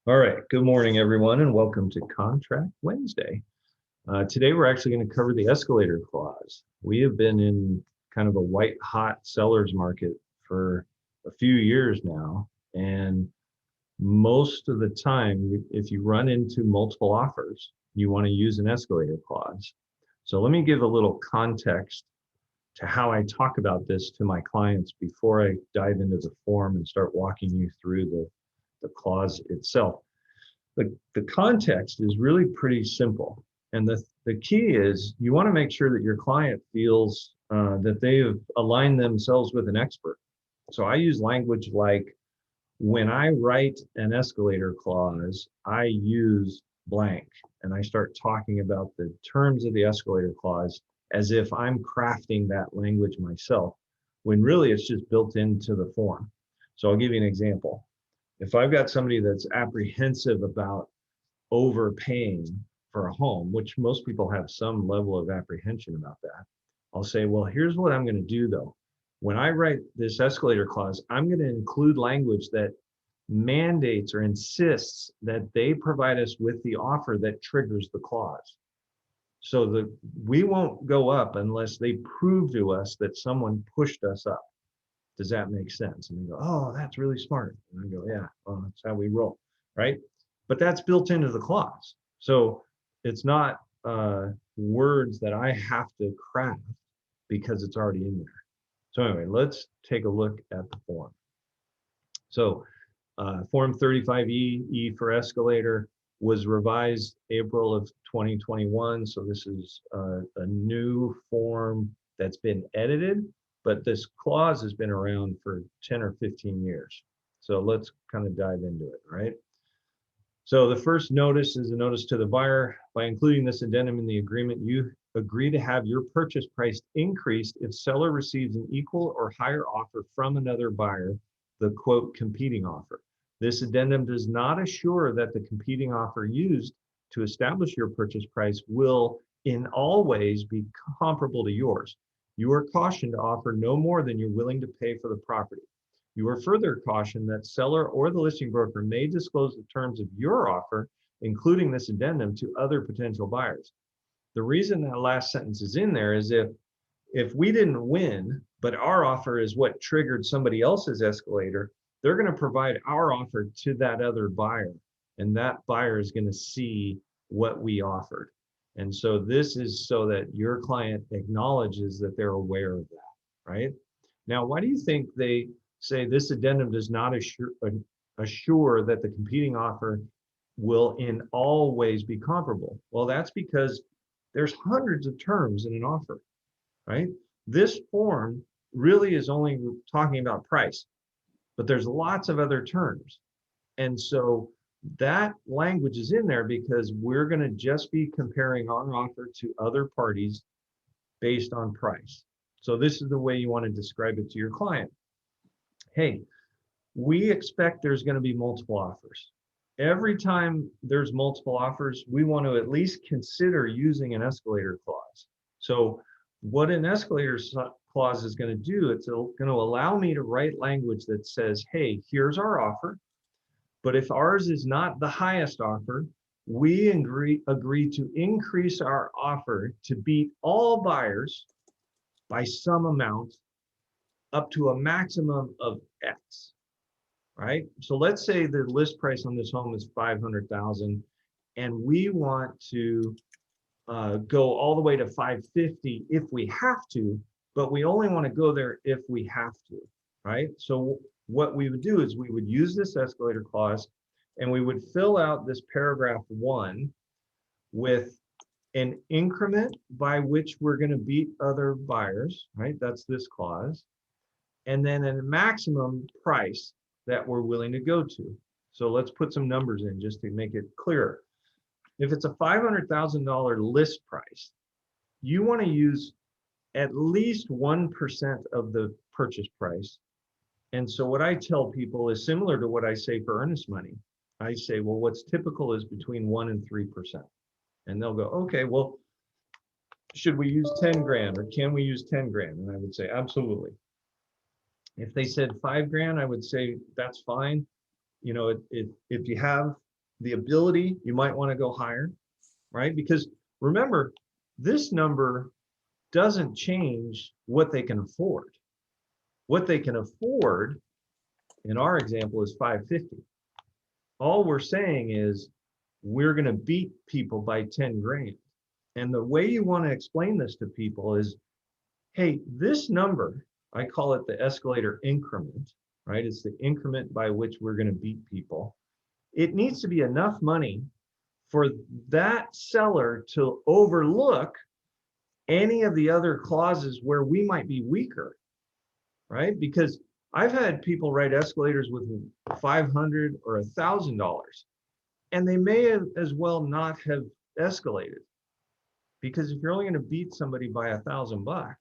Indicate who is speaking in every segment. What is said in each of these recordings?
Speaker 1: All right, good morning, everyone, and welcome to Contract Wednesday. Today, we're actually going to cover the escalator clause. We have been in kind of a white-hot seller's market for a few years now, and most of the time, if you run into multiple offers, you want to use an escalator clause. So let me give a little context to how I talk about this to my clients before I dive into the form and start walking you through the clause itself. The context is really pretty simple. And the key is you want to make sure that your client feels that they have aligned themselves with an expert. So I use language like, when I write an escalator clause, I use blank, and I start talking about the terms of the escalator clause as if I'm crafting that language myself, when really it's just built into the form. So I'll give you an example. If I've got somebody that's apprehensive about overpaying for a home, which most people have some level of apprehension about that, I'll say, well, here's what I'm going to do though. When I write this escalator clause, I'm going to include language that mandates or insists that they provide us with the offer that triggers the clause. So we won't go up unless they prove to us that someone pushed us up. Does that make sense? And you go, oh, that's really smart. And I go, yeah, well, that's how we roll, right? But that's built into the clause. So it's not words that I have to craft because it's already in there. So anyway, let's take a look at the form. So Form 35E, E for escalator, was revised April of 2021. So this is a new form that's been edited, but this clause has been around for 10 or 15 years. So let's kind of dive into it, right? So the first notice is a notice to the buyer. By including this addendum in the agreement, you agree to have your purchase price increased if seller receives an equal or higher offer from another buyer, the quote competing offer. This addendum does not assure that the competing offer used to establish your purchase price will in all ways be comparable to yours. You are cautioned to offer no more than you're willing to pay for the property. You are further cautioned that seller or the listing broker may disclose the terms of your offer, including this addendum, to other potential buyers. The reason that last sentence is in there is if we didn't win, but our offer is what triggered somebody else's escalator, they're going to provide our offer to that other buyer, and that buyer is going to see what we offered. And so this is so that your client acknowledges that they're aware of that, right? Now, why do you think they say this addendum does not assure that the competing offer will in all ways be comparable? Well, that's because there's hundreds of terms in an offer, right? This form really is only talking about price, but there's lots of other terms. And so that language is in there because we're going to just be comparing our offer to other parties based on price. So this is the way you want to describe it to your client. Hey, we expect there's going to be multiple offers. Every time there's multiple offers, we want to at least consider using an escalator clause. So what an escalator clause is going to do, it's going to allow me to write language that says, hey, here's our offer. But if ours is not the highest offer, we agree to increase our offer to beat all buyers by some amount up to a maximum of X, right? So let's say the list price on this home is $500,000, and we want to go all the way to $550 if we have to, but we only want to go there if we have to, right? So what we would do is we would use this escalator clause, and we would fill out this paragraph 1 with an increment by which we're going to beat other buyers, right? That's this clause. And then a maximum price that we're willing to go to. So let's put some numbers in just to make it clearer. If it's a $500,000 list price, you want to use at least 1% of the purchase price. And so what I tell people is similar to what I say for earnest money. I say, well, what's typical is between 1 and 3%. And they'll go, okay, well, should we use 10 grand or can we use 10 grand? And I would say, absolutely. If they said 5 grand, I would say that's fine. You know, if you have the ability, you might want to go higher, right? Because remember, this number doesn't change what they can afford. What they can afford in our example is 550. All we're saying is we're going to beat people by 10 grand. And the way you want to explain this to people is, hey, this number, I call it the escalator increment, right? It's the increment by which we're going to beat people. It needs to be enough money for that seller to overlook any of the other clauses where we might be weaker, right? Because I've had people write escalators with $500 or $1,000, and they may as well not have escalated. Because if you're only going to beat somebody by $1,000,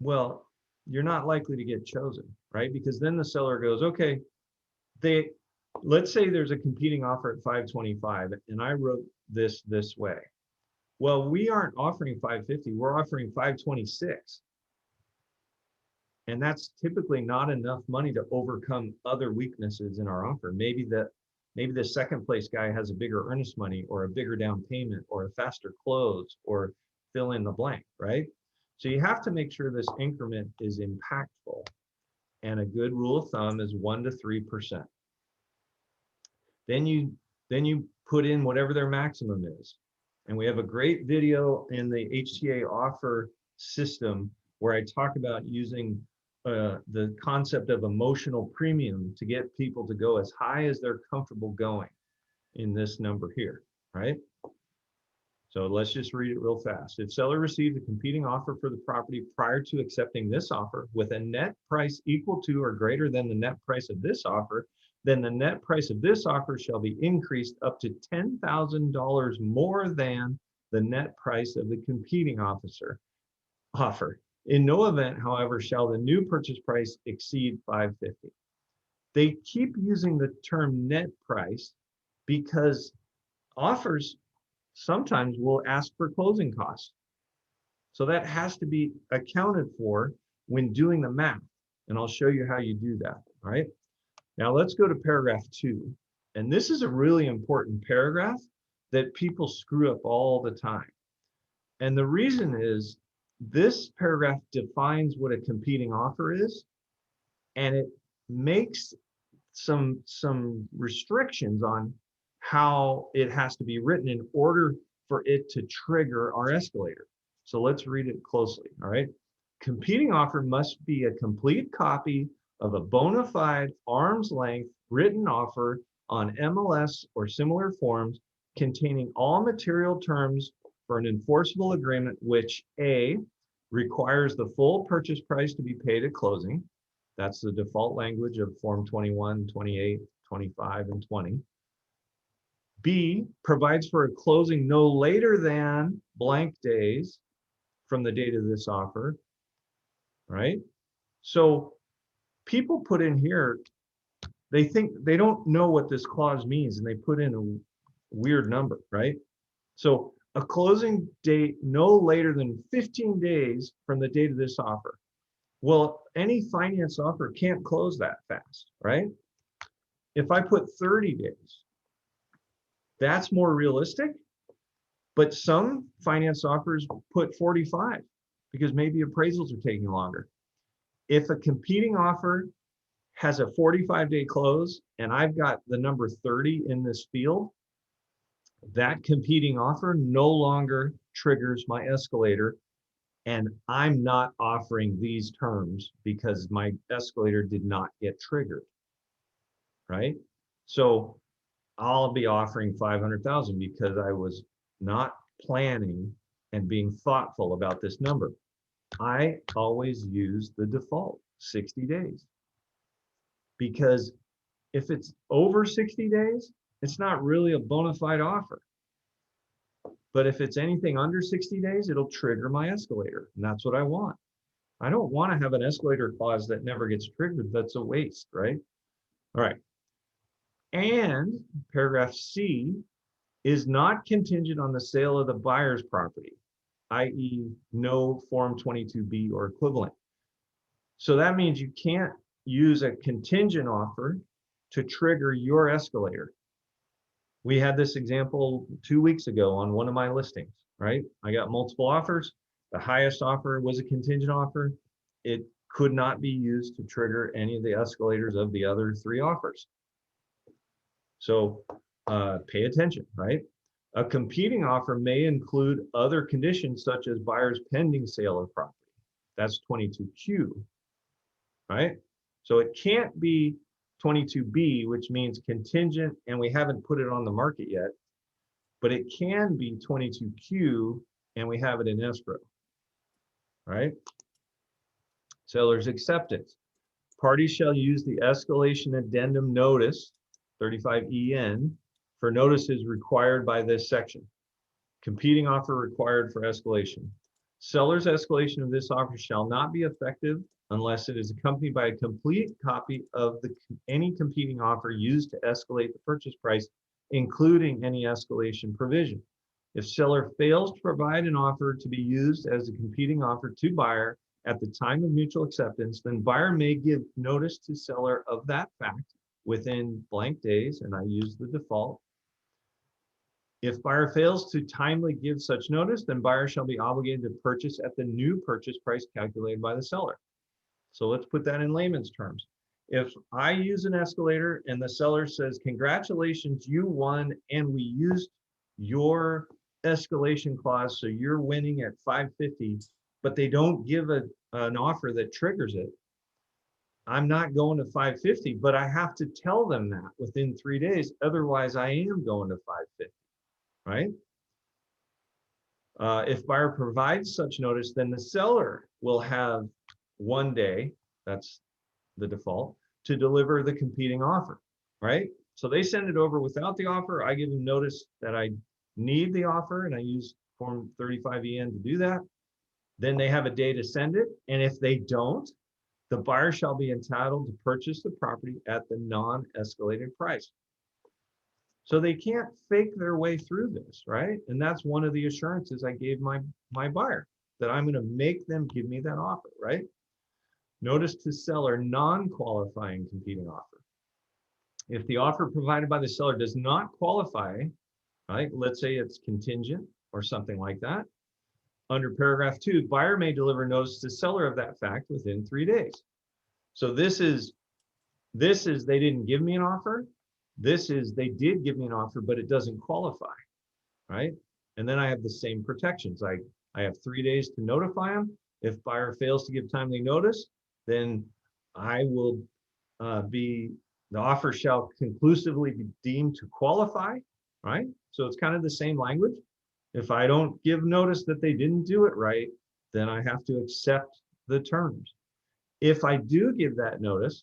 Speaker 1: well, you're not likely to get chosen, right? Because then the seller goes, okay, let's say there's a competing offer at 525, and I wrote this way. Well, we aren't offering 550, we're offering 526. And that's typically not enough money to overcome other weaknesses in our offer. Maybe the second place guy has a bigger earnest money or a bigger down payment or a faster close or fill in the blank, right? So you have to make sure this increment is impactful. And a good rule of thumb is 1 to 3%. Then you put in whatever their maximum is. And we have a great video in the HTA offer system where I talk about using the concept of emotional premium to get people to go as high as they're comfortable going in this number here, right? So let's just read it real fast. If seller received a competing offer for the property prior to accepting this offer with a net price equal to or greater than the net price of this offer, then the net price of this offer shall be increased up to $10,000 more than the net price of the competing offer. In no event, however, shall the new purchase price exceed $550. They keep using the term net price because offers sometimes will ask for closing costs. So that has to be accounted for when doing the math. And I'll show you how you do that, all right? Now let's go to paragraph 2. And this is a really important paragraph that people screw up all the time. And the reason is this paragraph defines what a competing offer is, and it makes some restrictions on how it has to be written in order for it to trigger our escalator. So let's read it closely, all right? Competing offer must be a complete copy of a bona fide arm's length written offer on MLS or similar forms containing all material terms for an enforceable agreement which A, requires the full purchase price to be paid at closing. That's the default language of Form 21, 28, 25, and 20. B, provides for a closing no later than blank days from the date of this offer, right? So people put in here, they think they don't know what this clause means and they put in a weird number, right? So a closing date no later than 15 days from the date of this offer. Well, any finance offer can't close that fast, right? If I put 30 days, that's more realistic, but some finance offers put 45 because maybe appraisals are taking longer. If a competing offer has a 45-day close and I've got the number 30 in this field, that competing offer no longer triggers my escalator, and I'm not offering these terms because my escalator did not get triggered, right? So I'll be offering 500,000 because I was not planning and being thoughtful about this number. I always use the default 60 days because if it's over 60 days, it's not really a bona fide offer. But if it's anything under 60 days, it'll trigger my escalator. And that's what I want. I don't want to have an escalator clause that never gets triggered. That's a waste, right? All right. And paragraph C is not contingent on the sale of the buyer's property, i.e. no Form 22B or equivalent. So that means you can't use a contingent offer to trigger your escalator. We had this example 2 weeks ago on one of my listings, right? I got multiple offers. The highest offer was a contingent offer. It could not be used to trigger any of the escalators of the other 3 offers. So pay attention, right? A competing offer may include other conditions such as buyer's pending sale of property. That's 22Q, right? So it can't be 22B, which means contingent, and we haven't put it on the market yet, but it can be 22Q, and we have it in escrow, right? Seller's acceptance. Parties shall use the escalation addendum notice, 35EN, for notices required by this section. Competing offer required for escalation. Seller's escalation of this offer shall not be effective unless it is accompanied by a complete copy of any competing offer used to escalate the purchase price, including any escalation provision. If seller fails to provide an offer to be used as a competing offer to buyer at the time of mutual acceptance, then buyer may give notice to seller of that fact within blank days, and I use the default. If buyer fails to timely give such notice, then buyer shall be obligated to purchase at the new purchase price calculated by the seller. So let's put that in layman's terms. If I use an escalator and the seller says, congratulations, you won, and we used your escalation clause, so you're winning at 550, but they don't give an offer that triggers it, I'm not going to 550, but I have to tell them that within 3 days. Otherwise, I am going to 550, right? If buyer provides such notice, then the seller will have 1 day, that's the default, to deliver the competing offer, right? So they send it over without the offer. I give them notice that I need the offer, and I use Form 35EN to do that. Then they have a day to send it. And if they don't, the buyer shall be entitled to purchase the property at the non-escalated price. So they can't fake their way through this, right? And that's one of the assurances I gave my buyer, that I'm going to make them give me that offer, right? Notice to seller non-qualifying competing offer. If the offer provided by the seller does not qualify, right? Let's say it's contingent or something like that. Under paragraph 2, buyer may deliver notice to seller of that fact within 3 days. So this is they didn't give me an offer. This is they did give me an offer, but it doesn't qualify, right? And then I have the same protections. I have 3 days to notify them. If buyer fails to give timely notice, then I will the offer shall conclusively be deemed to qualify, right? So it's kind of the same language. If I don't give notice that they didn't do it right, then I have to accept the terms. If I do give that notice,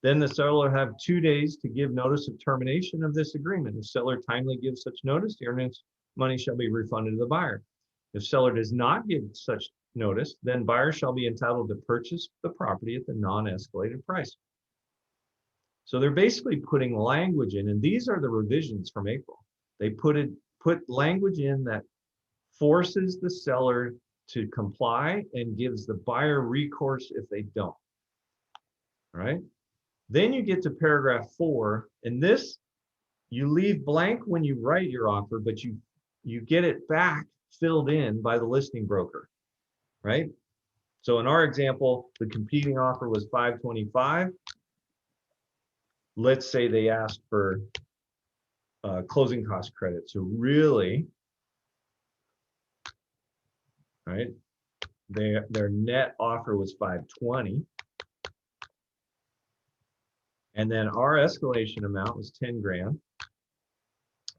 Speaker 1: then the seller will have 2 days to give notice of termination of this agreement. If seller timely gives such notice, the earnest money shall be refunded to the buyer. If seller does not give such notice, then buyer shall be entitled to purchase the property at the non-escalated price. So they're basically putting language in, and these are the revisions from April. They put language in that forces the seller to comply and gives the buyer recourse if they don't, right? Then you get to paragraph 4, and this, you leave blank when you write your offer, but you get it back filled in by the listing broker, right? So in our example, the competing offer was 525. Let's say they asked for closing cost credit. So really, right, their net offer was 520. And then our escalation amount was 10 grand.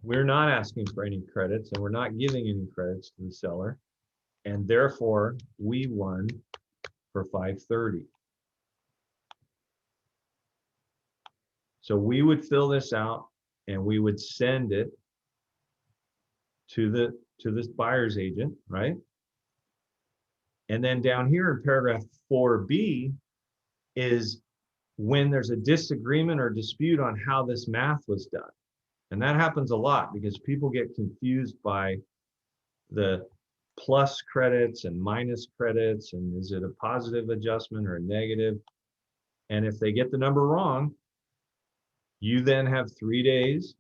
Speaker 1: We're not asking for any credits, and we're not giving any credits to the seller. And therefore, we won for 530. So we would fill this out, and we would send it to this buyer's agent, right? And then down here in paragraph 4B is when there's a disagreement or dispute on how this math was done. And that happens a lot because people get confused by the plus credits and minus credits, and is it a positive adjustment or a negative? And if they get the number wrong, you then have 3 days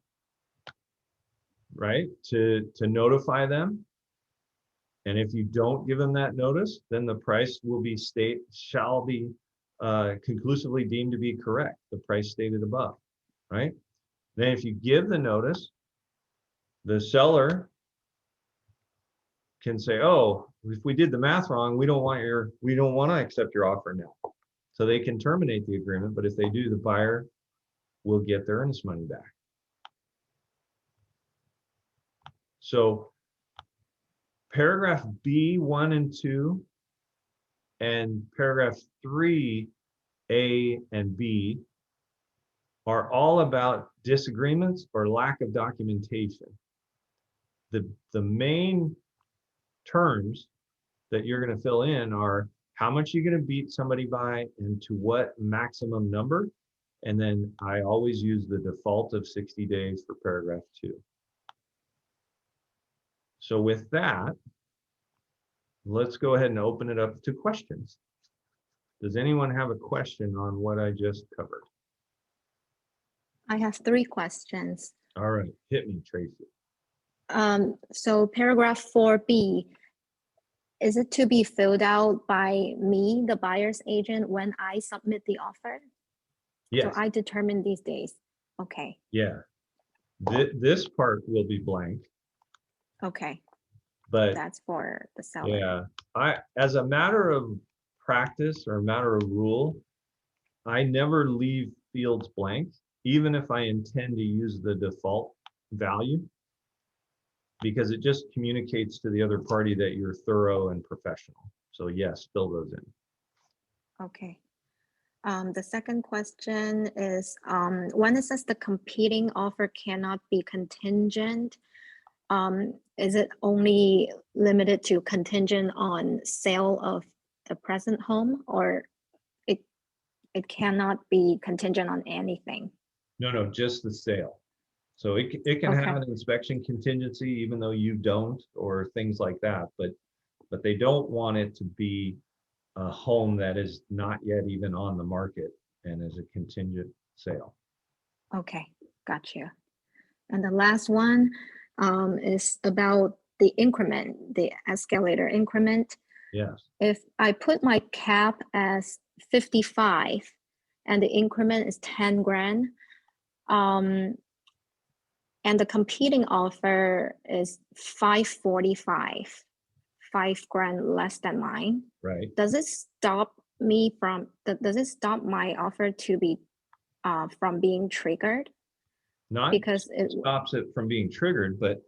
Speaker 1: right? To notify them. And if you don't give them that notice, then the price will be shall be conclusively deemed to be correct, the price stated above, right? Then if you give the notice, the seller can say, oh, if we did the math wrong, we don't want to accept your offer now. So they can terminate the agreement, but if they do, the buyer will get their earnest money back. So paragraph B, 1 and 2, and paragraph 3, A and B are all about disagreements or lack of documentation. The main terms that you're going to fill in are how much you're going to beat somebody by and to what maximum number. And then I always use the default of 60 days for paragraph 2. So with that, let's go ahead and open it up to questions. Does anyone have a question on what I just covered?
Speaker 2: I have 3 questions.
Speaker 1: All right, hit me, Tracy.
Speaker 2: So paragraph 4B, is it to be filled out by me, the buyer's agent, when I submit the offer?
Speaker 1: Yes.
Speaker 2: So I determine these days. Okay.
Speaker 1: Yeah. This part will be blank.
Speaker 2: Okay.
Speaker 1: But
Speaker 2: that's for the seller.
Speaker 1: Yeah. As a matter of practice or a matter of rule, I never leave fields blank, even if I intend to use the default value, because it just communicates to the other party that you're thorough and professional. So yes, fill those in.
Speaker 2: Okay. The second question is, when it says the competing offer cannot be contingent, is it only limited to contingent on sale of the present home, or it cannot be contingent on anything?
Speaker 1: No, just the sale. So it can have an inspection contingency, even though you don't, or things like that. But they don't want it to be a home that is not yet even on the market and is a contingent sale.
Speaker 2: Okay, got you. And the last one is about the increment, the escalator increment.
Speaker 1: Yes.
Speaker 2: If I put my cap as 55 and the increment is 10 grand, and the competing offer is 545, 5 grand less than mine.
Speaker 1: Right.
Speaker 2: Does it stop me from, does it stop my offer to be from being triggered?
Speaker 1: Not
Speaker 2: because it
Speaker 1: stops it from being triggered, but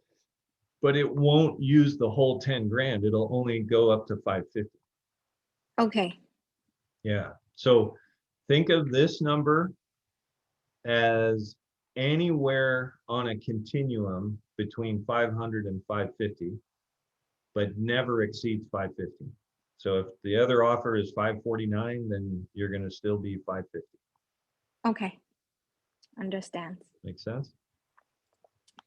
Speaker 1: it won't use the whole 10 grand. It'll only go up to 550.
Speaker 2: Okay.
Speaker 1: Yeah. So think of this number as anywhere on a continuum between 500 and 550, but never exceeds 550. So if the other offer is 549, then you're going to still be 550.
Speaker 2: Okay. Understand.
Speaker 1: Make sense?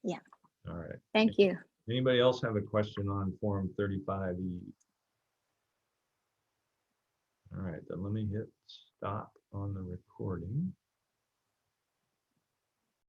Speaker 2: Yeah.
Speaker 1: All right.
Speaker 2: Thank you.
Speaker 1: Anybody else have a question on Form 35E? All right, then let me hit stop on the recording.